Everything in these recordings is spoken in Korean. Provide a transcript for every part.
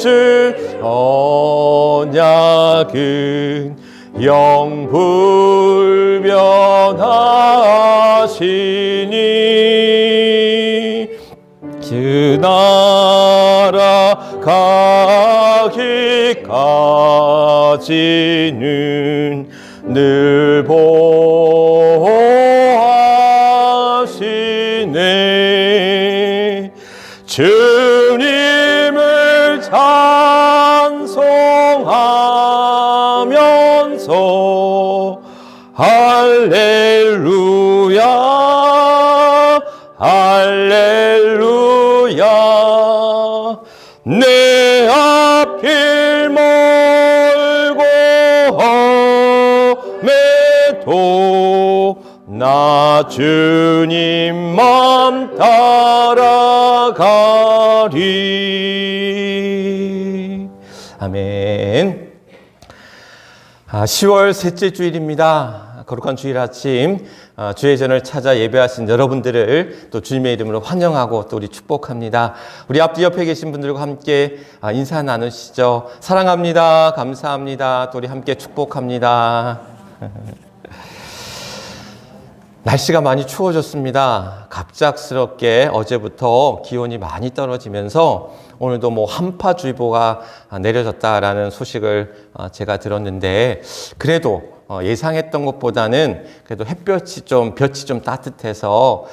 맺은 언약은 영불변하시니 그 나라 가기까지는 늘 보호하시네. 주님을 찬송하면서 할렐루야 할렐루야. 내 앞길 멀고 험해도 나 주님만 따라가리. 아멘. 10월 셋째 주일입니다. 거룩한 주일 아침 주의 전을 찾아 예배하신 여러분들을 또 주님의 이름으로 환영하고 또 우리 축복합니다. 우리 앞뒤 옆에 계신 분들과 함께 인사 나누시죠. 사랑합니다. 감사합니다. 또 우리 함께 축복합니다. 날씨가 많이 추워졌습니다. 갑작스럽게 어제부터 기온이 많이 떨어지면서 오늘도 한파주의보가 내려졌다라는 소식을 제가 들었는데, 그래도 예상했던 것보다는 그래도 햇볕이 볕이 좀 따뜻해서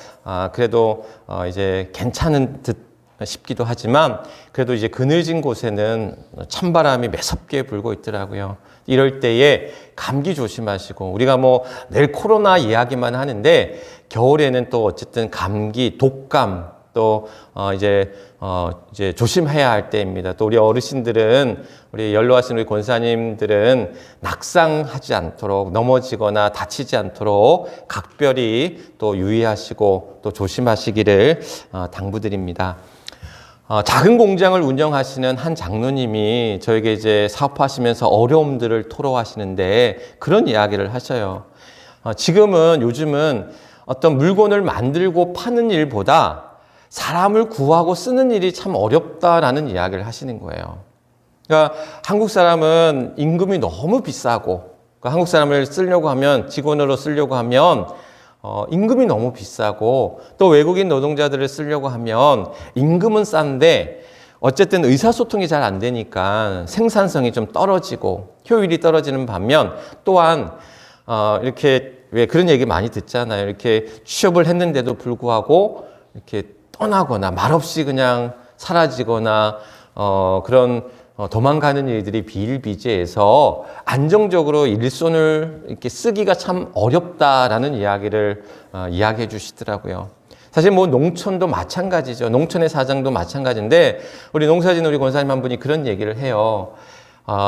그래도 이제 괜찮은 듯 싶기도 하지만, 그래도 이제 그늘진 곳에는 찬바람이 매섭게 불고 있더라고요. 이럴 때에 감기 조심하시고, 우리가 늘 코로나 이야기만 하는데 겨울에는 또 어쨌든 감기, 독감 또 이제 조심해야 할 때입니다. 또 우리 어르신들은, 우리 연로하신 우리 권사님들은 낙상하지 않도록, 넘어지거나 다치지 않도록 각별히 또 유의하시고 또 조심하시기를 당부드립니다. 작은 공장을 운영하시는 한 장로님이 저에게 이제 사업하시면서 어려움들을 토로하시는데 그런 이야기를 하셔요. 요즘은 어떤 물건을 만들고 파는 일보다 사람을 구하고 쓰는 일이 참 어렵다라는 이야기를 하시는 거예요. 그러니까 한국 사람은 임금이 너무 비싸고, 그러니까 한국 사람을 쓰려고 하면, 직원으로 쓰려고 하면 임금이 너무 비싸고, 또 외국인 노동자들을 쓰려고 하면 임금은 싼데 어쨌든 의사소통이 잘 안 되니까 생산성이 좀 떨어지고 효율이 떨어지는 반면, 또한 이렇게 왜 그런 얘기 많이 듣잖아요. 이렇게 취업을 했는데도 불구하고 이렇게 떠나거나 말없이 그냥 사라지거나 그런 도망가는 일들이 비일비재해서 안정적으로 일손을 이렇게 쓰기가 참 어렵다라는 이야기를 이야기해 주시더라고요. 사실 농촌도 마찬가지죠. 농촌의 사정도 마찬가지인데, 우리 농사진 우리 권사님 한 분이 그런 얘기를 해요.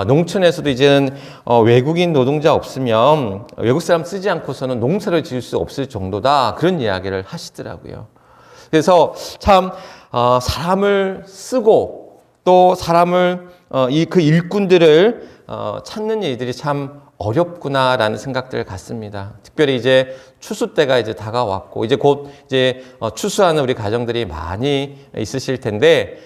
농촌에서도 이제는 외국인 노동자 없으면 외국 사람 쓰지 않고서는 농사를 지을 수 없을 정도다, 그런 이야기를 하시더라고요. 그래서 참 사람을 쓰고 또 사람을 그 일꾼들을 찾는 일들이 참 어렵구나라는 생각들을 갖습니다. 특별히 이제 추수 때가 이제 다가왔고, 이제 곧 이제 추수하는 우리 가정들이 많이 있으실 텐데,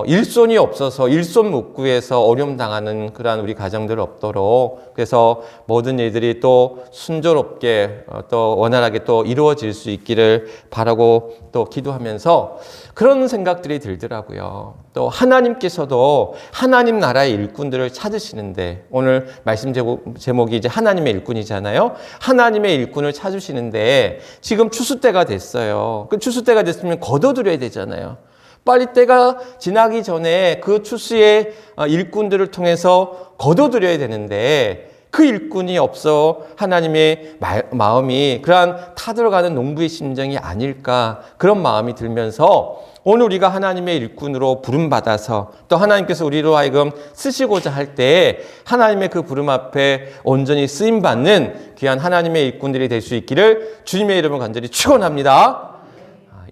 일손이 없어서 일손 못 구해서 어려움 당하는 그러한 우리 가정들 없도록, 그래서 모든 일들이 또 순조롭게 또 원활하게 또 이루어질 수 있기를 바라고 또 기도하면서 그런 생각들이 들더라고요. 또 하나님께서도 하나님 나라의 일꾼들을 찾으시는데, 오늘 말씀 제목이 이제 하나님의 일꾼이잖아요. 하나님의 일꾼을 찾으시는데 지금 추수 때가 됐어요. 그 추수 때가 됐으면 거둬들여야 되잖아요. 빨리 때가 지나기 전에 그 추수의 일꾼들을 통해서 거둬들여야 되는데, 그 일꾼이 없어 하나님의 마음이 그러한 타들어가는 농부의 심정이 아닐까, 그런 마음이 들면서 오늘 우리가 하나님의 일꾼으로 부름받아서 또 하나님께서 우리로 하여금 쓰시고자 할 때 하나님의 그 부름 앞에 온전히 쓰임받는 귀한 하나님의 일꾼들이 될 수 있기를 주님의 이름으로 간절히 축원합니다.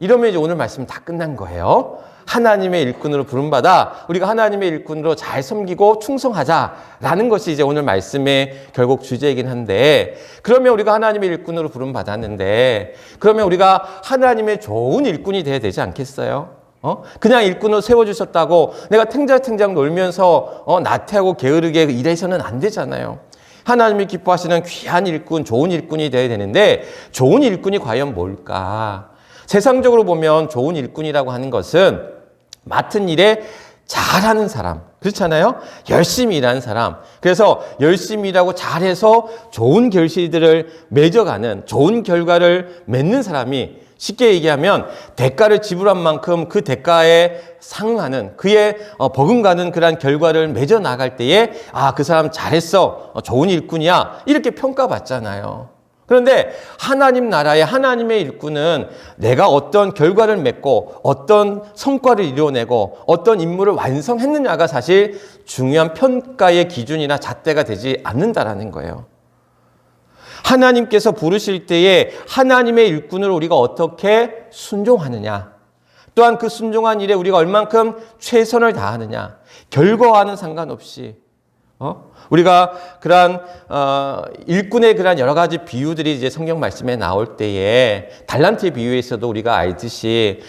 이러면 이제 오늘 말씀 다 끝난 거예요. 하나님의 일꾼으로 부름받아 우리가 하나님의 일꾼으로 잘 섬기고 충성하자라는 것이 이제 오늘 말씀의 결국 주제이긴 한데, 그러면 우리가 하나님의 일꾼으로 부름받았는데, 그러면 우리가 하나님의 좋은 일꾼이 돼야 되지 않겠어요? 그냥 일꾼으로 세워주셨다고 내가 탱자탱장 놀면서 나태하고 게으르게 일해서는 안 되잖아요. 하나님이 기뻐하시는 귀한 일꾼, 좋은 일꾼이 되어야 되는데 좋은 일꾼이 과연 뭘까? 세상적으로 보면 좋은 일꾼이라고 하는 것은 맡은 일에 잘하는 사람, 그렇잖아요? 열심히 일하는 사람. 그래서 열심히 일하고 잘해서 좋은 결실들을 맺어가는, 좋은 결과를 맺는 사람이, 쉽게 얘기하면 대가를 지불한 만큼 그 대가에 상응하는, 그에 버금가는 그러한 결과를 맺어 나갈 때에 그 사람 잘했어, 좋은 일꾼이야, 이렇게 평가받잖아요. 그런데 하나님 나라의 하나님의 일꾼은 내가 어떤 결과를 맺고 어떤 성과를 이루어내고 어떤 임무를 완성했느냐가 사실 중요한 평가의 기준이나 잣대가 되지 않는다라는 거예요. 하나님께서 부르실 때에 하나님의 일꾼을 우리가 어떻게 순종하느냐, 또한 그 순종한 일에 우리가 얼만큼 최선을 다하느냐, 결과와는 상관없이 우리가 그러한 일꾼의 그러한 여러 가지 비유들이 이제 성경 말씀에 나올 때에 달란트의 비유에서도 우리가 알듯이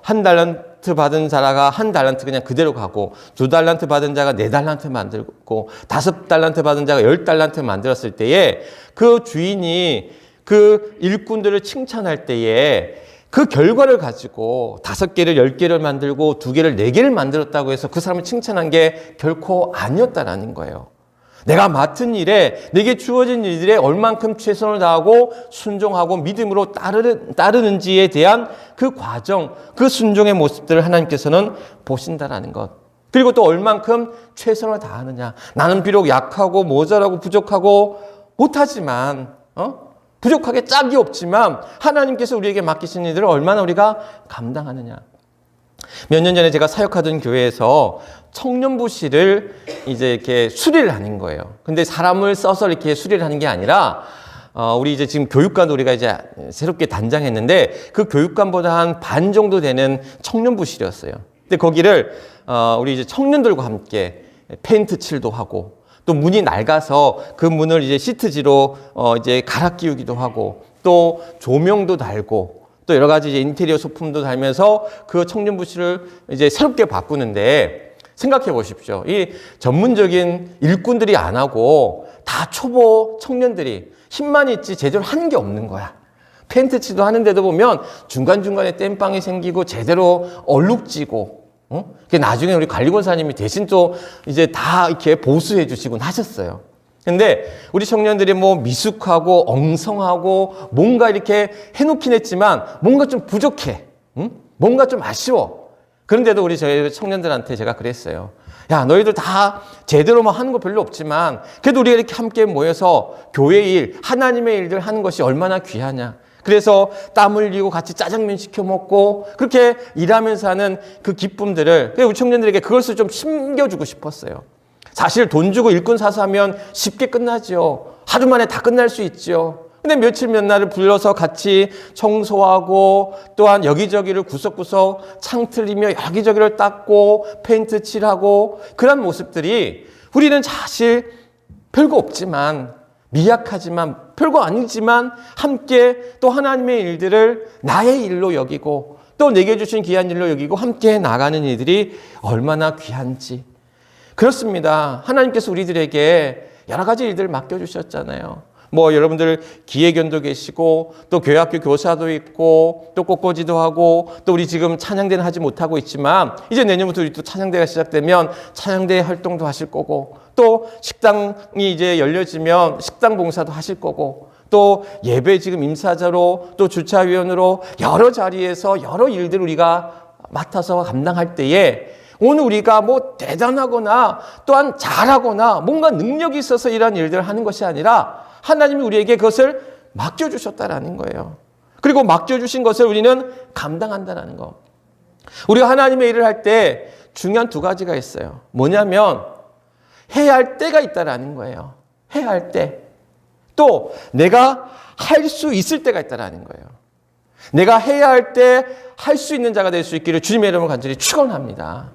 한 달란트 받은 자가 한 달란트 그냥 그대로 가고, 2달란트 받은 자가 4달란트 만들고, 5달란트 받은 자가 10달란트 만들었을 때에 그 주인이 그 일꾼들을 칭찬할 때에 그 결과를 가지고 5개를 10개를 만들고 2개를 4개를 만들었다고 해서 그 사람을 칭찬한 게 결코 아니었다라는 거예요. 내가 맡은 일에, 내게 주어진 일들에 얼만큼 최선을 다하고 순종하고 믿음으로 따르는지에 대한 그 과정, 그 순종의 모습들을 하나님께서는 보신다라는 것. 그리고 또 얼만큼 최선을 다하느냐. 나는 비록 약하고 모자라고 부족하고 못하지만 부족하게 짝이 없지만 하나님께서 우리에게 맡기신 일들을 얼마나 우리가 감당하느냐. 몇 년 전에 제가 사역하던 교회에서 청년부실을 이제 이렇게 수리를 하는 거예요. 근데 사람을 써서 이렇게 수리를 하는 게 아니라, 우리 이제 지금 교육관도 우리가 이제 새롭게 단장했는데 그 교육관보다 한 반 정도 되는 청년부실이었어요. 근데 거기를, 우리 이제 청년들과 함께 페인트 칠도 하고, 또 문이 낡아서 그 문을 이제 시트지로 이제 갈아 끼우기도 하고, 또 조명도 달고, 또 여러 가지 이제 인테리어 소품도 달면서 그 청년부실을 이제 새롭게 바꾸는데, 생각해 보십시오. 이 전문적인 일꾼들이 안 하고 다 초보 청년들이 힘만 있지 제대로 하는 게 없는 거야. 페인트 칠도 하는데도 보면 중간중간에 땜빵이 생기고 제대로 얼룩지고, 나중에 우리 관리권사님이 대신 또 이제 다 이렇게 보수해 주시곤 하셨어요. 근데 우리 청년들이 뭐 미숙하고 엉성하고 뭔가 이렇게 해놓긴 했지만 뭔가 좀 부족해. 뭔가 좀 아쉬워. 그런데도 우리 저희 청년들한테 제가 그랬어요. 야, 너희들 다 제대로만 하는 거 별로 없지만 그래도 우리가 이렇게 함께 모여서 교회 일, 하나님의 일들 하는 것이 얼마나 귀하냐. 그래서 땀 흘리고 같이 짜장면 시켜 먹고 그렇게 일하면서 하는 그 기쁨들을, 우리 청년들에게 그것을 좀 심겨주고 싶었어요. 사실 돈 주고 일꾼 사서 하면 쉽게 끝나죠. 하루 만에 다 끝날 수 있죠. 근데 며칠 몇 날을 불러서 같이 청소하고, 또한 여기저기를 구석구석 창 틀리며 여기저기를 닦고 페인트 칠하고, 그런 모습들이 우리는 사실 별거 없지만, 미약하지만, 별거 아니지만 함께 또 하나님의 일들을 나의 일로 여기고 또 내게 주신 귀한 일로 여기고 함께 나가는 일들이 얼마나 귀한지. 그렇습니다. 하나님께서 우리들에게 여러 가지 일들을 맡겨주셨잖아요. 뭐 여러분들 기획연도 계시고 또 교회학교 교사도 있고 또 꽃꽂이도 하고 또 우리 지금 찬양대는 하지 못하고 있지만 이제 내년부터 우리 또 찬양대가 시작되면 찬양대 활동도 하실 거고, 또 식당이 이제 열려지면 식당 봉사도 하실 거고, 또 예배 지금 임사자로 또 주차위원으로 여러 자리에서 여러 일들을 우리가 맡아서 감당할 때에 오늘 우리가 뭐 대단하거나 또한 잘하거나 뭔가 능력이 있어서 이런 일들을 하는 것이 아니라 하나님이 우리에게 그것을 맡겨주셨다라는 거예요. 그리고 맡겨주신 것을 우리는 감당한다라는 거. 우리가 하나님의 일을 할 때 중요한 2가지가 있어요. 뭐냐면 해야 할 때가 있다라는 거예요. 해야 할 때. 또 내가 할 수 있을 때가 있다라는 거예요. 내가 해야 할 때 할 수 있는 자가 될 수 있기를 주님의 이름으로 간절히 축원합니다.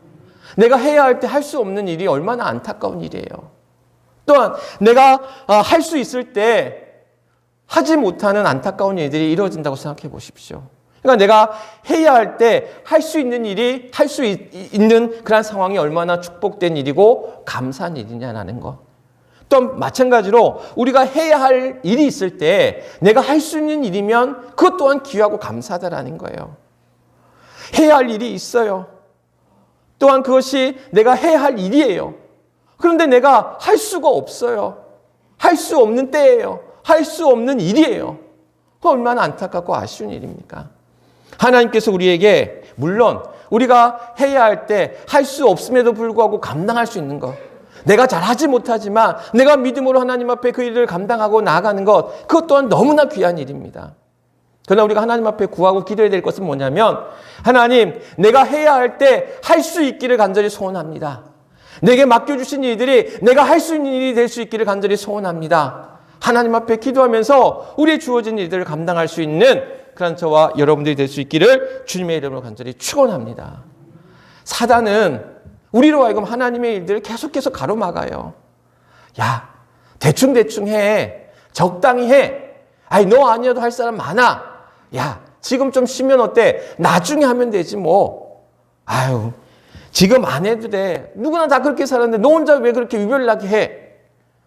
내가 해야 할 때 할 수 없는 일이 얼마나 안타까운 일이에요. 또한 내가 할 수 있을 때 하지 못하는 안타까운 일들이 이루어진다고 생각해 보십시오. 그러니까 내가 해야 할 때 할 수 있는 일이 할 수 있는 그런 상황이 얼마나 축복된 일이고 감사한 일이냐라는 것. 또 마찬가지로 우리가 해야 할 일이 있을 때 내가 할 수 있는 일이면 그것 또한 귀하고 감사하다라는 거예요. 해야 할 일이 있어요. 또한 그것이 내가 해야 할 일이에요. 그런데 내가 할 수가 없어요. 할 수 없는 때예요. 할 수 없는 일이에요. 그 얼마나 안타깝고 아쉬운 일입니까? 하나님께서 우리에게 물론 우리가 해야 할 때 할 수 없음에도 불구하고 감당할 수 있는 것, 내가 잘하지 못하지만 내가 믿음으로 하나님 앞에 그 일을 감당하고 나아가는 것, 그것 또한 너무나 귀한 일입니다. 그러나 우리가 하나님 앞에 구하고 기도해야 될 것은 뭐냐면, 하나님, 내가 해야 할 때 할 수 있기를 간절히 소원합니다. 내게 맡겨주신 일들이 내가 할 수 있는 일이 될 수 있기를 간절히 소원합니다. 하나님 앞에 기도하면서 우리의 주어진 일들을 감당할 수 있는 그런 저와 여러분들이 될 수 있기를 주님의 이름으로 간절히 축원합니다. 사단은 우리로 하여금 하나님의 일들을 계속해서 가로막아요. 야, 대충 해. 적당히 해. 아이, 너 아니어도 할 사람 많아. 야, 지금 좀 쉬면 어때? 나중에 하면 되지 뭐. 아유, 지금 안 해도 돼. 누구나 다 그렇게 살았는데 너 혼자 왜 그렇게 유별나게 해?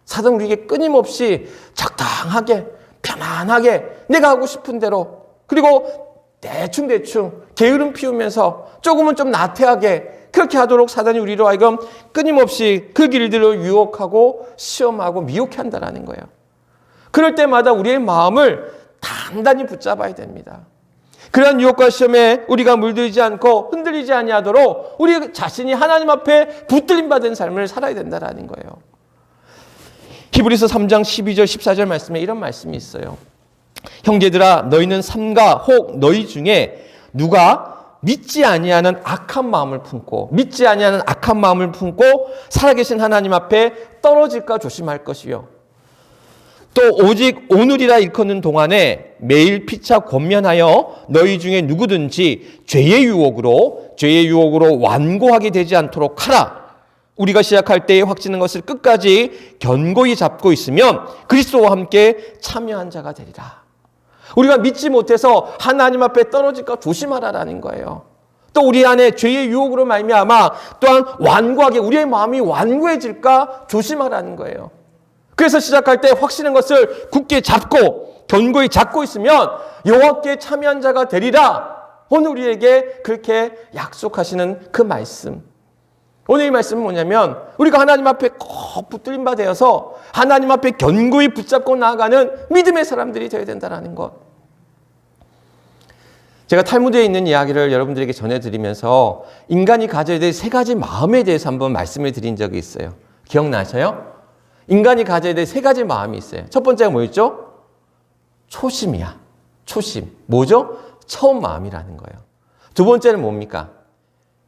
사단 우리에게 끊임없이 적당하게, 편안하게, 내가 하고 싶은 대로, 그리고 대충 게으름 피우면서 조금은 좀 나태하게 그렇게 하도록 사단이 우리로 하여금 끊임없이 그 길들을 유혹하고 시험하고 미혹해 한다는 거예요. 그럴 때마다 우리의 마음을 단단히 붙잡아야 됩니다. 그러한 유혹과 시험에 우리가 물들지 않고 흔들리지 아니하도록 우리 자신이 하나님 앞에 붙들림 받은 삶을 살아야 된다는 거예요. 히브리서 3장 12절 14절 말씀에 이런 말씀이 있어요. 형제들아, 너희는 삼가 혹 너희 중에 누가 믿지 아니하는 악한 마음을 품고 살아계신 하나님 앞에 떨어질까 조심할 것이요. 또 오직 오늘이라 일컫는 동안에 매일 피차 권면하여 너희 중에 누구든지 죄의 유혹으로 완고하게 되지 않도록 하라. 우리가 시작할 때에 확신한 것을 끝까지 견고히 잡고 있으면 그리스도와 함께 참여한 자가 되리라. 우리가 믿지 못해서 하나님 앞에 떨어질까 조심하라라는 거예요. 또 우리 안에 죄의 유혹으로 말미암아 또한 완고하게 우리의 마음이 완고해질까 조심하라는 거예요. 그래서 시작할 때 확신한 것을 굳게 잡고 견고히 잡고 있으면 여호와께 참여한 자가 되리라. 오늘 우리에게 그렇게 약속하시는 그 말씀. 오늘 이 말씀은 뭐냐면 우리가 하나님 앞에 꼭 붙들림 바 되어서 하나님 앞에 견고히 붙잡고 나아가는 믿음의 사람들이 되어야 된다는 것. 제가 탈무드에 있는 이야기를 여러분들에게 전해드리면서 인간이 가져야 될 세 가지 마음에 대해서 한번 말씀을 드린 적이 있어요. 기억나셔요? 인간이 가져야 될 세 가지 마음이 있어요. 첫 번째가 뭐였죠? 초심이야. 초심. 뭐죠? 처음 마음이라는 거예요. 두 번째는 뭡니까?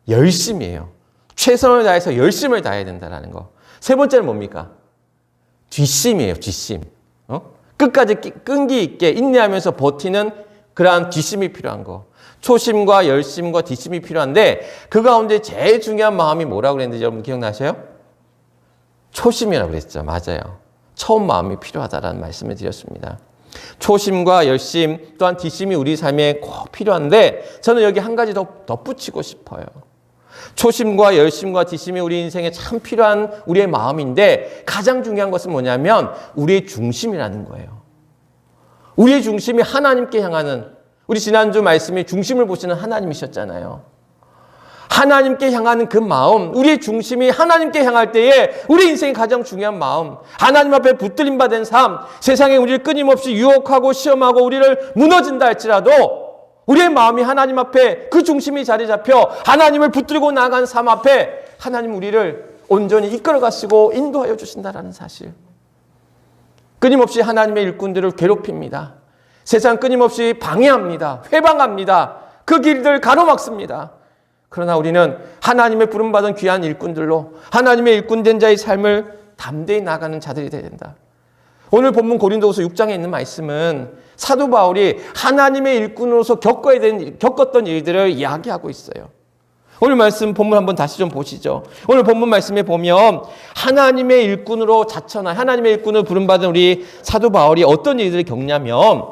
열심이에요. 최선을 다해서 열심을 다해야 된다는 거. 세 번째는 뭡니까? 뒷심이에요. 뒷심. 끝까지 끈기 있게 인내하면서 버티는 그러한 뒷심이 필요한 거. 초심과 열심과 뒷심이 필요한데 그 가운데 제일 중요한 마음이 뭐라고 그랬는지 여러분 기억나세요? 초심이라고 그랬죠. 맞아요. 처음 마음이 필요하다라는 말씀을 드렸습니다. 초심과 열심 또한 뒷심이 우리 삶에 꼭 필요한데 저는 여기 한 가지 더 덧붙이고 싶어요. 초심과 열심과 뒷심이 우리 인생에 참 필요한 우리의 마음인데 가장 중요한 것은 뭐냐면 우리의 중심이라는 거예요. 우리의 중심이 하나님께 향하는, 우리 지난주 말씀이 중심을 보시는 하나님이셨잖아요. 하나님께 향하는 그 마음, 우리의 중심이 하나님께 향할 때에 우리 인생의 가장 중요한 마음, 하나님 앞에 붙들림 받은 삶, 세상에 우리를 끊임없이 유혹하고 시험하고 우리를 무너진다 할지라도 우리의 마음이 하나님 앞에 그 중심이 자리 잡혀 하나님을 붙들고 나아간 삶 앞에 하나님 우리를 온전히 이끌어 가시고 인도하여 주신다라는 사실. 끊임없이 하나님의 일꾼들을 괴롭힙니다. 세상 끊임없이 방해합니다. 회방합니다. 그 길들 가로막습니다. 그러나 우리는 하나님의 부름받은 귀한 일꾼들로 하나님의 일꾼된 자의 삶을 담대히 나가는 자들이 되어야 된다. 오늘 본문 고린도후서 6장에 있는 말씀은 사도 바울이 하나님의 일꾼으로서 겪었던 일들을 이야기하고 있어요. 오늘 말씀 본문 한번 다시 좀 보시죠. 오늘 본문 말씀에 보면 하나님의 일꾼으로 자천한, 하나님의 일꾼을 부름받은 우리 사도 바울이 어떤 일들을 겪냐면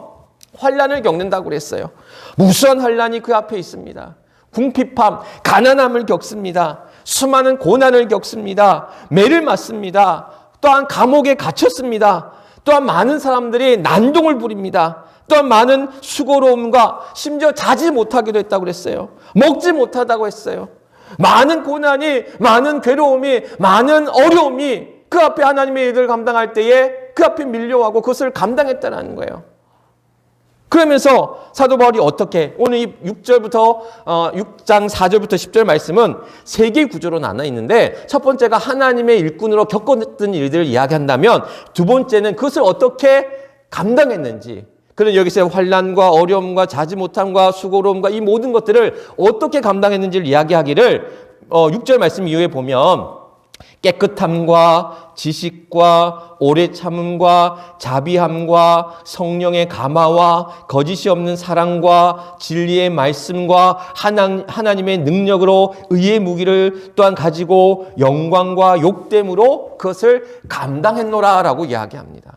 환난을 겪는다고 그랬어요. 무수한 환난이 그 앞에 있습니다. 궁핍함, 가난함을 겪습니다. 수많은 고난을 겪습니다. 매를 맞습니다. 또한 감옥에 갇혔습니다. 또한 많은 사람들이 난동을 부립니다. 또한 많은 수고로움과 심지어 자지 못하기도 했다고 그랬어요. 먹지 못하다고 했어요. 많은 고난이, 많은 괴로움이, 많은 어려움이 그 앞에 하나님의 일을 감당할 때에 그 앞에 밀려오고 그것을 감당했다는 거예요. 그러면서 사도 바울이 어떻게, 오늘 이 6장 4절부터 10절 말씀은 세 개의 구조로 나눠 있는데, 첫 번째가 하나님의 일꾼으로 겪었던 일들을 이야기한다면, 두 번째는 그것을 어떻게 감당했는지, 그는 여기서 환난과 어려움과 자지 못함과 수고로움과 이 모든 것들을 어떻게 감당했는지를 이야기하기를 6절 말씀 이후에 보면, 깨끗함과 지식과 오래 참음과 자비함과 성령의 감화와 거짓이 없는 사랑과 진리의 말씀과 하나님의 능력으로 의의 무기를 또한 가지고 영광과 욕됨으로 그것을 감당했노라라고 이야기합니다.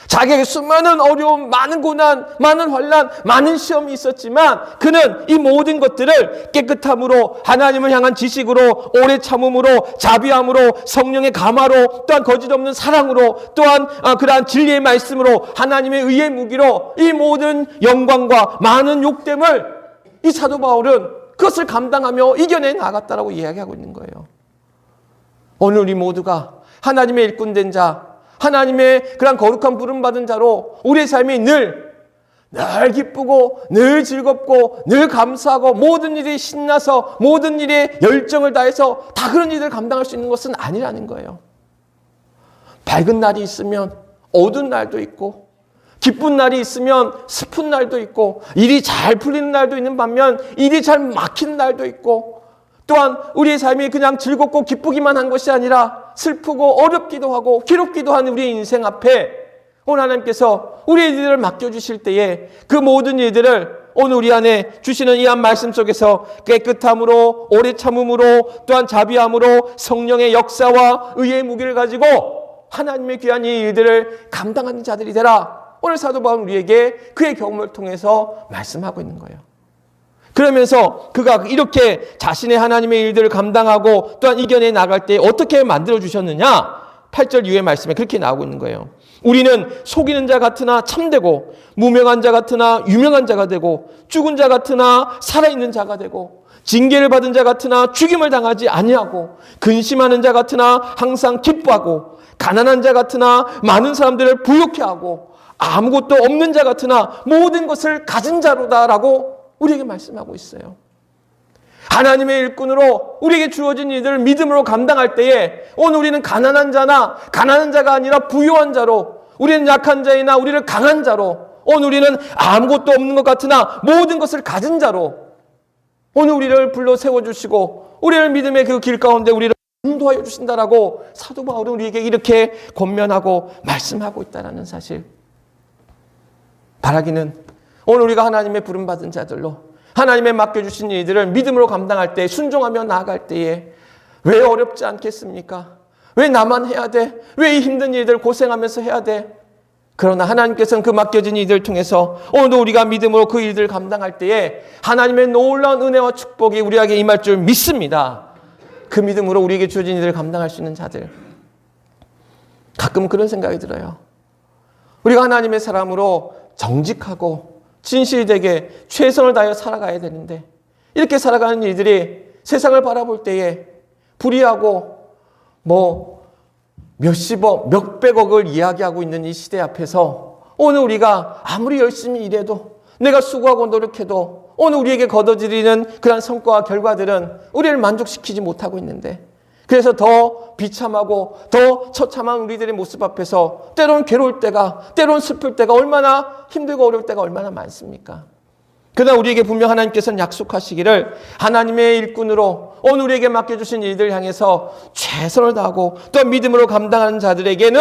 자기에게 수많은 어려움, 많은 고난, 많은 환난, 많은 시험이 있었지만 그는 이 모든 것들을 깨끗함으로, 하나님을 향한 지식으로, 오래 참음으로, 자비함으로, 성령의 감화로, 또한 거짓 없는 사랑으로, 또한 그러한 진리의 말씀으로, 하나님의 의의 무기로 이 모든 영광과 많은 욕됨을 이 사도 바울은 그것을 감당하며 이겨내 나갔다라고 이야기하고 있는 거예요. 오늘 우리 모두가 하나님의 일꾼된 자, 하나님의 그런 거룩한 부름받은 자로 우리의 삶이 늘 기쁘고 늘 즐겁고 늘 감사하고 모든 일이 신나서 모든 일에 열정을 다해서 다 그런 일을 감당할 수 있는 것은 아니라는 거예요. 밝은 날이 있으면 어두운 날도 있고, 기쁜 날이 있으면 슬픈 날도 있고, 일이 잘 풀리는 날도 있는 반면 일이 잘 막히는 날도 있고, 또한 우리의 삶이 그냥 즐겁고 기쁘기만 한 것이 아니라 슬프고 어렵기도 하고 괴롭기도 한 우리의 인생 앞에 오늘 하나님께서 우리의 일들을 맡겨주실 때에 그 모든 일들을 오늘 우리 안에 주시는 이 한 말씀 속에서 깨끗함으로, 오래 참음으로, 또한 자비함으로 성령의 역사와 의의 무기를 가지고 하나님의 귀한 이 일들을 감당하는 자들이 되라. 오늘 사도 바울은 우리에게 그의 경험을 통해서 말씀하고 있는 거예요. 그러면서 그가 이렇게 자신의 하나님의 일들을 감당하고 또한 이겨내 나갈 때 어떻게 만들어주셨느냐? 8절 이후의 말씀에 그렇게 나오고 있는 거예요. 우리는 속이는 자 같으나 참되고, 무명한 자 같으나 유명한 자가 되고, 죽은 자 같으나 살아있는 자가 되고, 징계를 받은 자 같으나 죽임을 당하지 아니하고, 근심하는 자 같으나 항상 기뻐하고, 가난한 자 같으나 많은 사람들을 부욕해 하고, 아무것도 없는 자 같으나 모든 것을 가진 자로다라고 우리에게 말씀하고 있어요. 하나님의 일꾼으로 우리에게 주어진 일들을 믿음으로 감당할 때에 오늘 우리는 가난한 자가 아니라 부유한 자로, 우리는 약한 자이나 우리를 강한 자로, 오늘 우리는 아무것도 없는 것 같으나 모든 것을 가진 자로 오늘 우리를 불러 세워주시고 우리를 믿음의 그 길 가운데 우리를 인도하여 주신다라고 사도 바울은 우리에게 이렇게 권면하고 말씀하고 있다는 사실. 바라기는 오늘 우리가 하나님의 부름받은 자들로 하나님의 맡겨주신 일들을 믿음으로 감당할 때, 순종하며 나아갈 때에 왜 어렵지 않겠습니까? 왜 나만 해야 돼? 왜 이 힘든 일들 고생하면서 해야 돼? 그러나 하나님께서는 그 맡겨진 일들을 통해서 오늘도 우리가 믿음으로 그 일들을 감당할 때에 하나님의 놀라운 은혜와 축복이 우리에게 임할 줄 믿습니다. 그 믿음으로 우리에게 주어진 일들을 감당할 수 있는 자들. 가끔 그런 생각이 들어요. 우리가 하나님의 사람으로 정직하고 진실되게 최선을 다해 살아가야 되는데 이렇게 살아가는 일들이 세상을 바라볼 때에 불의하고 몇십억, 몇백억을 이야기하고 있는 이 시대 앞에서 오늘 우리가 아무리 열심히 일해도, 내가 수고하고 노력해도 오늘 우리에게 거둬들이는 그런 성과와 결과들은 우리를 만족시키지 못하고 있는데, 그래서 더 비참하고 더 처참한 우리들의 모습 앞에서 때로는 괴로울 때가, 때로는 슬플 때가, 얼마나 힘들고 어려울 때가 얼마나 많습니까? 그러나 우리에게 분명 하나님께서는 약속하시기를 하나님의 일꾼으로 오늘 우리에게 맡겨주신 일들 향해서 최선을 다하고 또 믿음으로 감당하는 자들에게는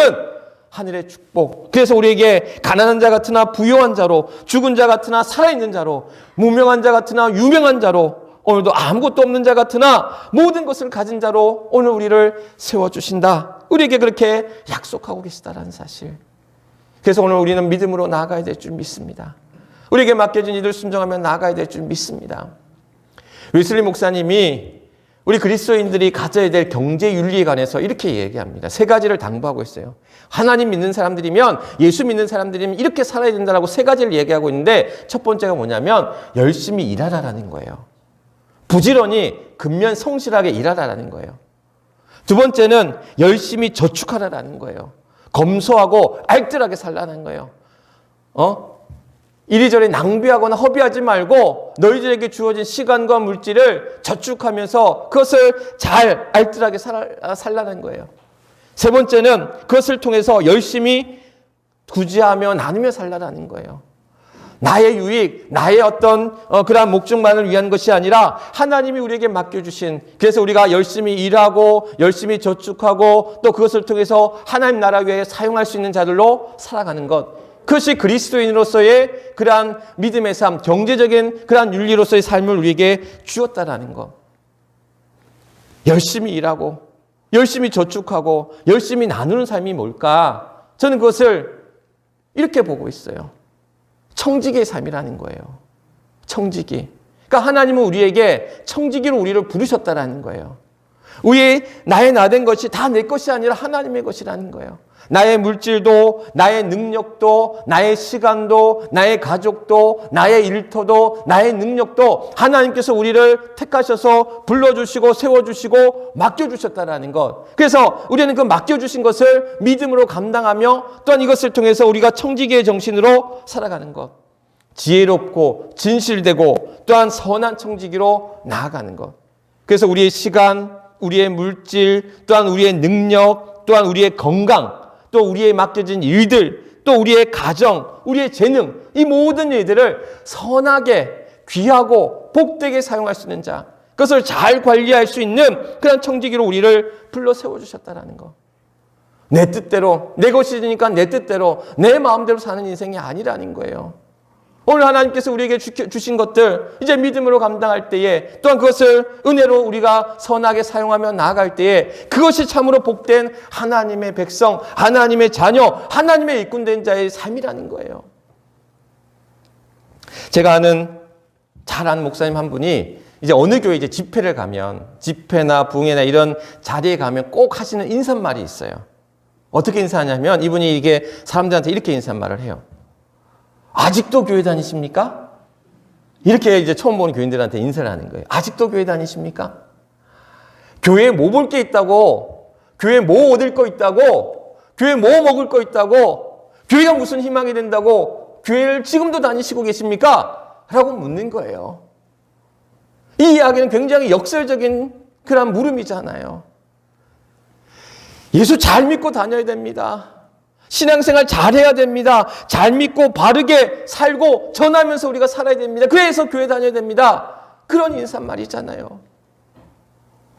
하늘의 축복. 그래서 우리에게 가난한 자 같으나 부유한 자로, 죽은 자 같으나 살아있는 자로, 무명한 자 같으나 유명한 자로, 오늘도 아무것도 없는 자 같으나 모든 것을 가진 자로 오늘 우리를 세워주신다. 우리에게 그렇게 약속하고 계시다라는 사실. 그래서 오늘 우리는 믿음으로 나아가야 될 줄 믿습니다. 우리에게 맡겨진 일을 순종하며 나아가야 될 줄 믿습니다. 웨슬리 목사님이 우리 그리스도인들이 가져야 될 경제 윤리에 관해서 이렇게 얘기합니다. 세 가지를 당부하고 있어요. 하나님 믿는 사람들이면, 예수 믿는 사람들이면 이렇게 살아야 된다고 세 가지를 얘기하고 있는데, 첫 번째가 뭐냐면 열심히 일하라라는 거예요. 부지런히 근면 성실하게 일하라라는 거예요. 두 번째는 열심히 저축하라라는 거예요. 검소하고 알뜰하게 살라는 거예요. 이리저리 낭비하거나 허비하지 말고 너희들에게 주어진 시간과 물질을 저축하면서 그것을 잘 알뜰하게 살라는 거예요. 세 번째는 그것을 통해서 열심히 구제하며 나누며 살라는 거예요. 나의 유익, 나의 어떤 그러한 목적만을 위한 것이 아니라 하나님이 우리에게 맡겨주신, 그래서 우리가 열심히 일하고 열심히 저축하고 또 그것을 통해서 하나님 나라 위에 사용할 수 있는 자들로 살아가는 것, 그것이 그리스도인으로서의 그러한 믿음의 삶, 경제적인 그러한 윤리로서의 삶을 우리에게 주었다라는 것. 열심히 일하고 열심히 저축하고 열심히 나누는 삶이 뭘까? 저는 그것을 이렇게 보고 있어요. 청지기의 삶이라는 거예요. 청지기. 그러니까 하나님은 우리에게 청지기로 우리를 부르셨다라는 거예요. 나의 나된 것이 다 내 것이 아니라 하나님의 것이라는 거예요. 나의 물질도, 나의 능력도, 나의 시간도, 나의 가족도, 나의 일터도, 나의 능력도 하나님께서 우리를 택하셔서 불러주시고 세워주시고 맡겨주셨다라는 것. 그래서 우리는 그 맡겨주신 것을 믿음으로 감당하며 또한 이것을 통해서 우리가 청지기의 정신으로 살아가는 것. 지혜롭고 진실되고 또한 선한 청지기로 나아가는 것. 그래서 우리의 시간, 우리의 물질, 또한 우리의 능력, 또한 우리의 건강, 또 우리의 맡겨진 일들, 또 우리의 가정, 우리의 재능, 이 모든 일들을 선하게, 귀하고 복되게 사용할 수 있는 자, 그것을 잘 관리할 수 있는 그런 청지기로 우리를 불러 세워주셨다는 거. 내 뜻대로, 내 것이니까 내 뜻대로, 내 마음대로 사는 인생이 아니라는 거예요. 오늘 하나님께서 우리에게 주신 것들 이제 믿음으로 감당할 때에, 또한 그것을 은혜로 우리가 선하게 사용하며 나아갈 때에 그것이 참으로 복된 하나님의 백성, 하나님의 자녀, 하나님의 일꾼된 자의 삶이라는 거예요. 제가 잘 아는 목사님 한 분이 이제 어느 교회 이제 집회를 가면, 집회나 부흥회나 이런 자리에 가면 꼭 하시는 인사말이 있어요. 어떻게 인사하냐면 이분이 이게 사람들한테 이렇게 인사말을 해요. 아직도 교회 다니십니까? 이렇게 이제 처음 보는 교인들한테 인사를 하는 거예요. 아직도 교회 다니십니까? 교회에 뭐 볼 게 있다고, 교회에 뭐 얻을 거 있다고, 교회에 뭐 먹을 거 있다고, 교회가 무슨 희망이 된다고 교회를 지금도 다니시고 계십니까? 라고 묻는 거예요. 이 이야기는 굉장히 역설적인 그런 물음이잖아요. 예수 잘 믿고 다녀야 됩니다. 신앙생활 잘해야 됩니다. 잘 믿고 바르게 살고 전하면서 우리가 살아야 됩니다. 그래서 교회 다녀야 됩니다. 그런 인사말이잖아요.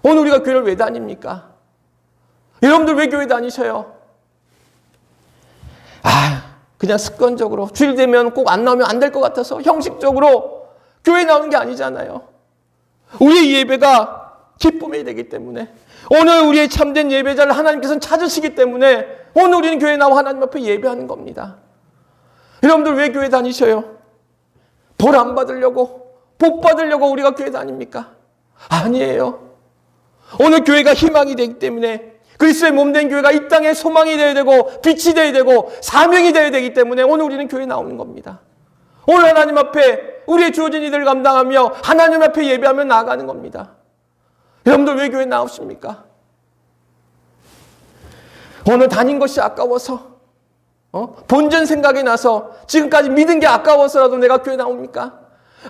오늘 우리가 교회를 왜 다닙니까? 여러분들 왜 교회 다니셔요? 그냥 습관적으로 주일 되면 꼭 안 나오면 안 될 것 같아서 형식적으로 교회 나오는 게 아니잖아요. 우리의 예배가 기쁨이 되기 때문에, 오늘 우리의 참된 예배자를 하나님께서는 찾으시기 때문에 오늘 우리는 교회에 나와 하나님 앞에 예배하는 겁니다. 여러분들 왜 교회 다니셔요? 벌 안 받으려고, 복 받으려고 우리가 교회 다닙니까? 아니에요. 오늘 교회가 희망이 되기 때문에, 그리스도의 몸된 교회가 이 땅에 소망이 되어야 되고 빛이 되어야 되고 사명이 되어야 되기 때문에 오늘 우리는 교회에 나오는 겁니다. 오늘 하나님 앞에 우리의 주어진 이들을 감당하며 하나님 앞에 예배하며 나아가는 겁니다. 여러분들 왜 교회 나오십니까? 오늘 다닌 것이 아까워서, 본전 생각이 나서 지금까지 믿은 게 아까워서라도 내가 교회 나옵니까?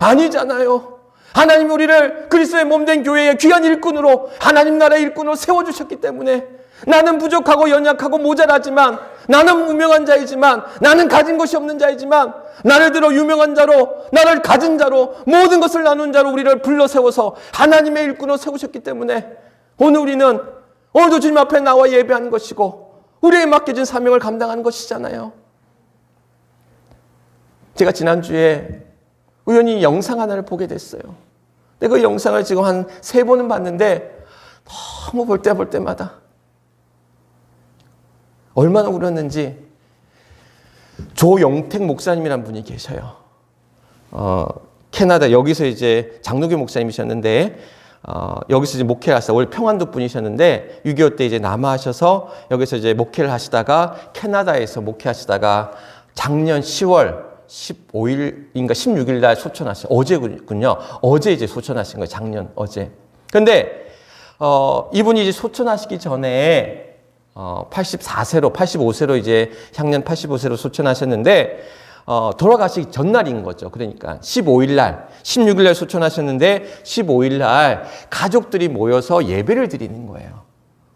아니잖아요. 하나님이 우리를 그리스도의 몸된 교회의 귀한 일꾼으로, 하나님 나라의 일꾼으로 세워주셨기 때문에 나는 부족하고 연약하고 모자라지만, 나는 무명한 자이지만, 나는 가진 것이 없는 자이지만, 나를 들어 유명한 자로, 나를 가진 자로, 모든 것을 나눈 자로 우리를 불러 세워서 하나님의 일꾼으로 세우셨기 때문에 오늘 우리는 오늘도 주님 앞에 나와 예배하는 것이고 우리에게 맡겨진 사명을 감당하는 것이잖아요. 제가 지난주에 우연히 영상 하나를 보게 됐어요. 근데 그 영상을 지금 한 3번은 봤는데 너무 볼 때마다 얼마나 울었는지. 조영택 목사님이란 분이 계셔요. 캐나다 여기서 이제 장로교 목사님이셨는데 여기서 이제 목회를 하시다 원래 평안도 분이셨는데 6.25 때 이제 남하하셔서 여기서 이제 목회를 하시다가 캐나다에서 목회하시다가 작년 10월 15일인가 16일 날 소천하신 어제군요. 어제 이제 소천하신 거예요. 작년 어제. 근데 이분이 이제 소천하시기 전에 85세로 이제 향년 85세로 소천하셨는데 돌아가시기 전날인 거죠. 그러니까 15일 날, 16일 날 소천하셨는데 15일 날 가족들이 모여서 예배를 드리는 거예요.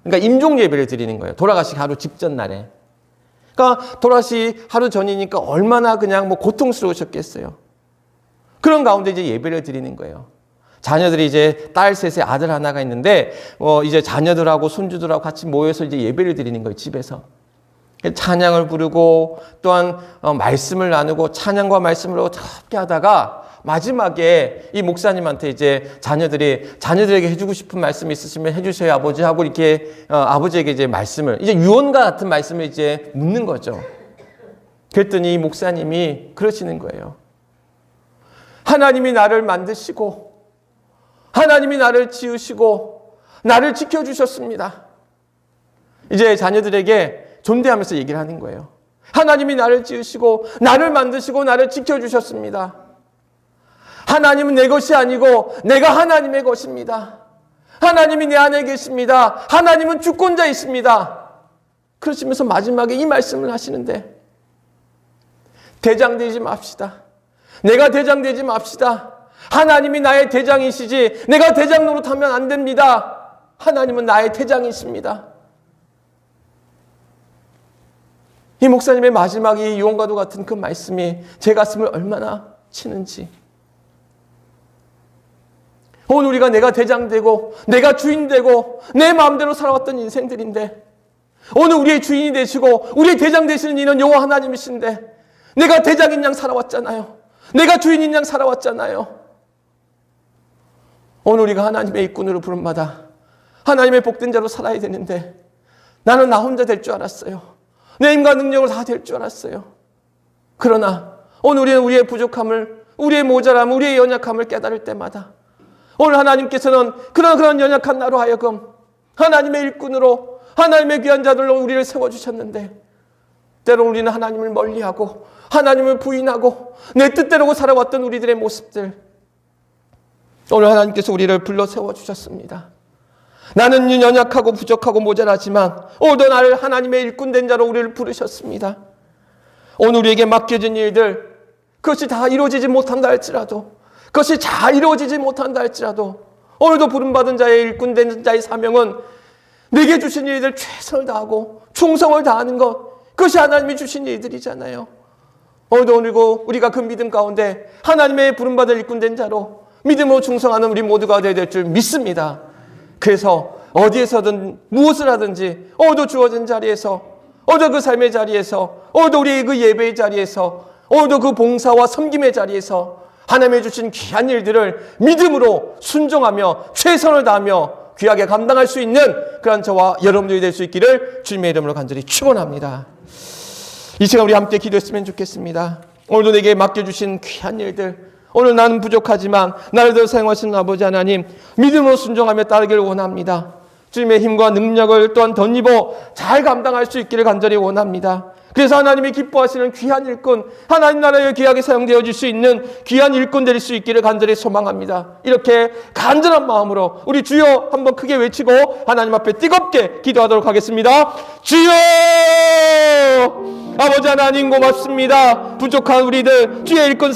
그러니까 임종 예배를 드리는 거예요. 돌아가시기 하루 직전 날에. 그러니까 돌아가시기 하루 전이니까 얼마나 그냥 뭐 고통스러우셨겠어요. 그런 가운데 이제 예배를 드리는 거예요. 자녀들이 이제 딸 셋에 아들 하나가 있는데 이제 자녀들하고 손주들하고 같이 모여서 이제 예배를 드리는 거예요. 집에서. 찬양을 부르고 또한 말씀을 나누고 찬양과 말씀으로 함께 하다가 마지막에 이 목사님한테 이제 자녀들에게 해주고 싶은 말씀 있으시면 해주세요 아버지 하고 이렇게 아버지에게 이제 말씀을 이제 유언과 같은 말씀을 이제 묻는 거죠. 그랬더니 이 목사님이 그러시는 거예요. 하나님이 나를 만드시고 하나님이 나를 지으시고 나를 지켜주셨습니다. 이제 자녀들에게 존대하면서 얘기를 하는 거예요. 하나님이 나를 지으시고 나를 만드시고 나를 지켜주셨습니다. 하나님은 내 것이 아니고 내가 하나님의 것입니다. 하나님이 내 안에 계십니다. 하나님은 주권자이십니다. 그러시면서 마지막에 이 말씀을 하시는데 대장되지 맙시다. 내가 대장되지 맙시다. 하나님이 나의 대장이시지 내가 대장 노릇하면 안 됩니다. 하나님은 나의 대장이십니다. 이 목사님의 마지막 이 유언과도 같은 그 말씀이 제 가슴을 얼마나 치는지. 오늘 우리가 내가 대장되고 내가 주인되고 내 마음대로 살아왔던 인생들인데 오늘 우리의 주인이 되시고 우리의 대장 되시는 이는 여호와 하나님이신데 내가 대장인 양 살아왔잖아요. 내가 주인인 양 살아왔잖아요. 오늘 우리가 하나님의 일꾼으로 부름받아 하나님의 복된 자로 살아야 되는데 나는 나 혼자 될 줄 알았어요. 내 힘과 능력을 다 될 줄 알았어요. 그러나 오늘 우리는 우리의 부족함을, 우리의 모자람, 우리의 연약함을 깨달을 때마다 오늘 하나님께서는 그런 연약한 나로 하여금 하나님의 일꾼으로 하나님의 귀한 자들로 우리를 세워주셨는데 때로 우리는 하나님을 멀리하고 하나님을 부인하고 내 뜻대로 살아왔던 우리들의 모습들 오늘 하나님께서 우리를 불러 세워주셨습니다. 나는 연약하고 부족하고 모자라지만 오늘도 나를 하나님의 일꾼된 자로 우리를 부르셨습니다. 오늘 우리에게 맡겨진 일들 그것이 다 이루어지지 못한다 할지라도 그것이 잘 이루어지지 못한다 할지라도 오늘도 부름받은 자의 일꾼된 자의 사명은 내게 주신 일들 최선을 다하고 충성을 다하는 것 그것이 하나님이 주신 일들이잖아요. 오늘도 우리가 그 믿음 가운데 하나님의 부름받은 일꾼된 자로 믿음으로 충성하는 우리 모두가 되어야 될 줄 믿습니다. 그래서 어디에서든 무엇을 하든지 오늘도 주어진 자리에서 오늘도 그 삶의 자리에서 오늘도 우리의 그 예배의 자리에서 오늘도 그 봉사와 섬김의 자리에서 하나님이 주신 귀한 일들을 믿음으로 순종하며 최선을 다하며 귀하게 감당할 수 있는 그런 저와 여러분들이 될 수 있기를 주님의 이름으로 간절히 축원합니다. 이 시간 우리 함께 기도했으면 좋겠습니다. 오늘도 내게 맡겨주신 귀한 일들 오늘 나는 부족하지만 나를 더 사용하시는 아버지 하나님 믿음으로 순종하며 따르기를 원합니다. 주님의 힘과 능력을 또한 덧입어 잘 감당할 수 있기를 간절히 원합니다. 그래서 하나님이 기뻐하시는 귀한 일꾼 하나님 나라에 귀하게 사용되어 줄 수 있는 귀한 일꾼 될 수 있기를 간절히 소망합니다. 이렇게 간절한 마음으로 우리 주여 한번 크게 외치고 하나님 앞에 뜨겁게 기도하도록 하겠습니다. 주여 아버지 하나님 고맙습니다. 부족한 우리들 주의 일꾼